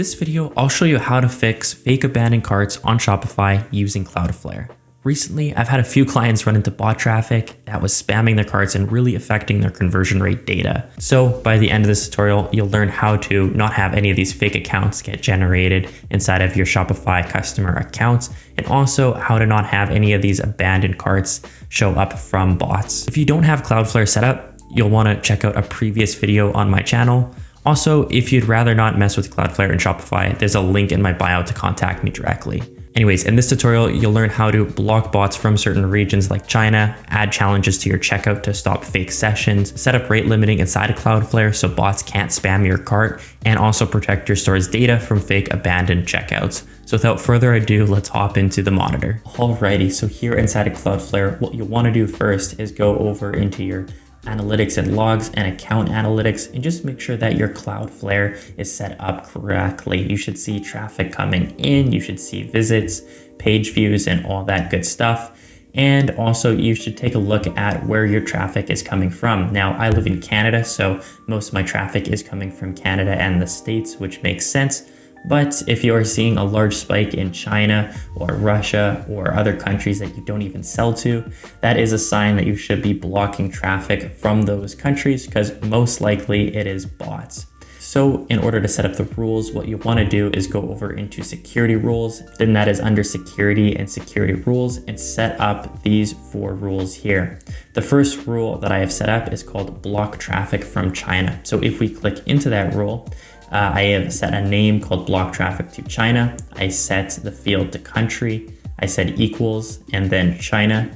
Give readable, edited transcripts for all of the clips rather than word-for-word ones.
this video, I'll show you how to fix fake abandoned carts on Shopify using Cloudflare. Recently, I've had a few clients run into bot traffic that was spamming their carts and really affecting their conversion rate data. So by the end of this tutorial, you'll learn how to not have any of these fake accounts get generated inside of your Shopify customer accounts, and also how to not have any of these abandoned carts show up from bots. If you don't have Cloudflare set up, you'll want to check out a previous video on my channel. Also, if you'd rather not mess with Cloudflare and Shopify, there's a link in my bio to contact me directly. Anyways, in this tutorial, you'll learn how to block bots from certain regions like China, add challenges to your checkout to stop fake sessions, set up rate limiting inside of Cloudflare so bots can't spam your cart, and also protect your store's data from fake abandoned checkouts. So without further ado, let's hop into the monitor. Alrighty, so here inside of Cloudflare, what you'll want to do first is go over into your analytics and logs and account analytics, and just make sure that your Cloudflare is set up correctly. You should see traffic coming in, you should see visits, page views, and all that good stuff. And also you should take a look at where your traffic is coming from. Now, I live in Canada, so most of my traffic is coming from Canada and the States, which makes sense. But if you are seeing a large spike in China or Russia or other countries that you don't even sell to, that is a sign that you should be blocking traffic from those countries, because most likely it is bots. So in order to set up the rules, what you want to do is go over into security rules, then that is under security and security rules, and set up these 4 rules here. The first rule that I have set up is called block traffic from China. So if we click into that rule, I have set a name called block traffic to China. I set the field to country. I said equals and then China.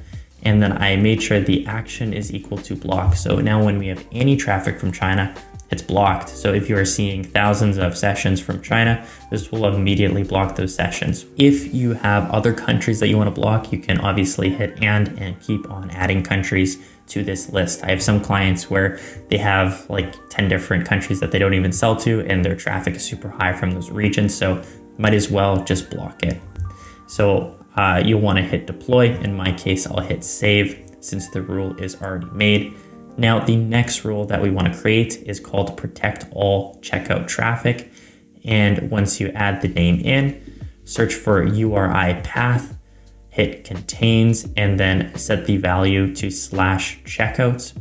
And then I made sure the action is equal to block. So now when we have any traffic from China, it's blocked. So if you are seeing thousands of sessions from China, this will immediately block those sessions. If you have other countries that you want to block, you can obviously hit and keep on adding countries to this list. I have some clients where they have like 10 different countries that they don't even sell to, and their traffic is super high from those regions. So might as well just block it. So you'll want to hit deploy. In my case, I'll hit save since the rule is already made. Now, the next rule that we want to create is called protect all checkout traffic. And once you add the name in, search for URI.path, hit contains, and then set the value to /checkouts.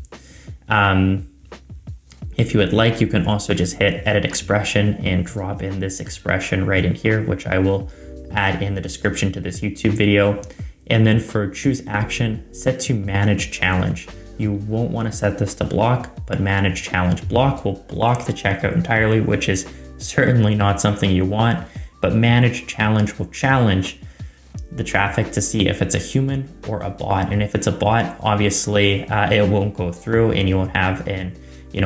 If you would like, you can also just hit edit expression and drop in this expression right in here, which I will add in the description to this YouTube video. And then for choose action, set to manage challenge. You won't want to set this to block, but manage challenge. Block will block the checkout entirely, which is certainly not something you want, but manage challenge will challenge the traffic to see if it's a human or a bot. And if it's a bot, obviously it won't go through and you won't have an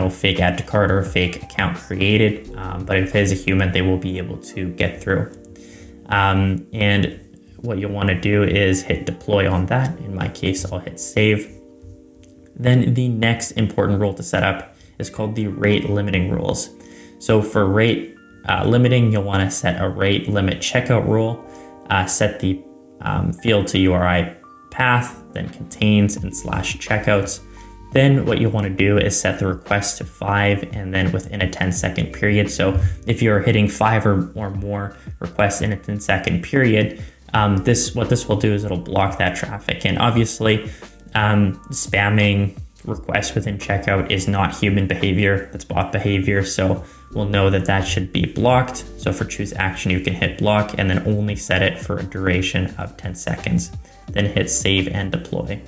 fake add to cart or a fake account created. But if it is a human, they will be able to get through. And what you'll want to do is hit deploy on that. In my case, I'll hit save. Then the next important rule to set up is called the rate limiting rules. So for rate limiting, you'll want to set a rate limit checkout rule, set the field to URI path, then contains and /checkouts. Then what you want to do is set the request to 5 and then within a 10-second period. So if you're hitting 5 or more requests in a 10-second period, what this will do is it'll block that traffic. And obviously, spamming requests within checkout is not human behavior, that's bot behavior. So we'll know that that should be blocked. So for choose action, you can hit block and then only set it for a duration of 10 seconds. Then hit save and deploy.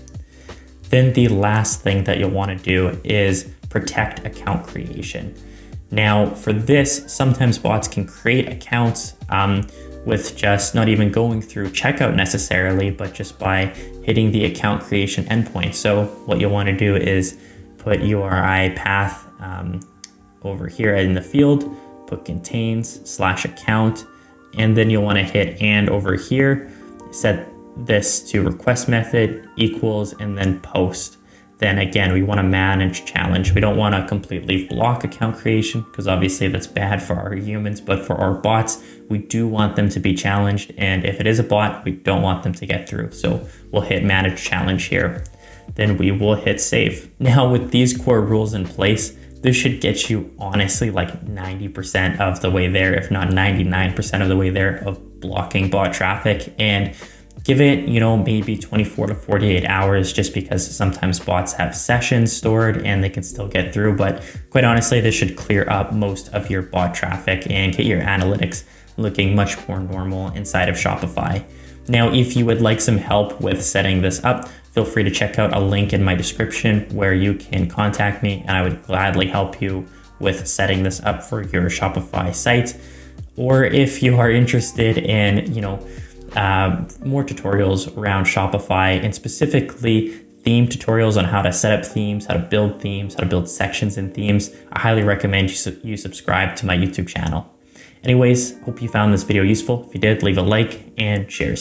Then the last thing that you'll want to do is protect account creation. Now for this, sometimes bots can create accounts with just not even going through checkout necessarily, but just by hitting the account creation endpoint. So what you'll want to do is put URI path over here in the field, put contains /account, and then you'll want to hit and over here, set this to request method equals, and then post. Then again, we want to manage challenge. We don't want to completely block account creation because obviously that's bad for our humans, but for our bots, we do want them to be challenged. And if it is a bot, we don't want them to get through. So we'll hit manage challenge here. Then we will hit save. Now with these core rules in place, this should get you honestly like 90% of the way there, if not 99% of the way there, of blocking bot traffic. And give it, maybe 24 to 48 hours, just because sometimes bots have sessions stored and they can still get through. But quite honestly, this should clear up most of your bot traffic and get your analytics looking much more normal inside of Shopify. Now, if you would like some help with setting this up, feel free to check out a link in my description where you can contact me, and I would gladly help you with setting this up for your Shopify site. Or if you are interested in, more tutorials around Shopify, and specifically theme tutorials on how to set up themes, how to build sections in themes, I highly recommend you subscribe to my YouTube channel. Anyways, hope you found this video useful. If you did, leave a like and cheers.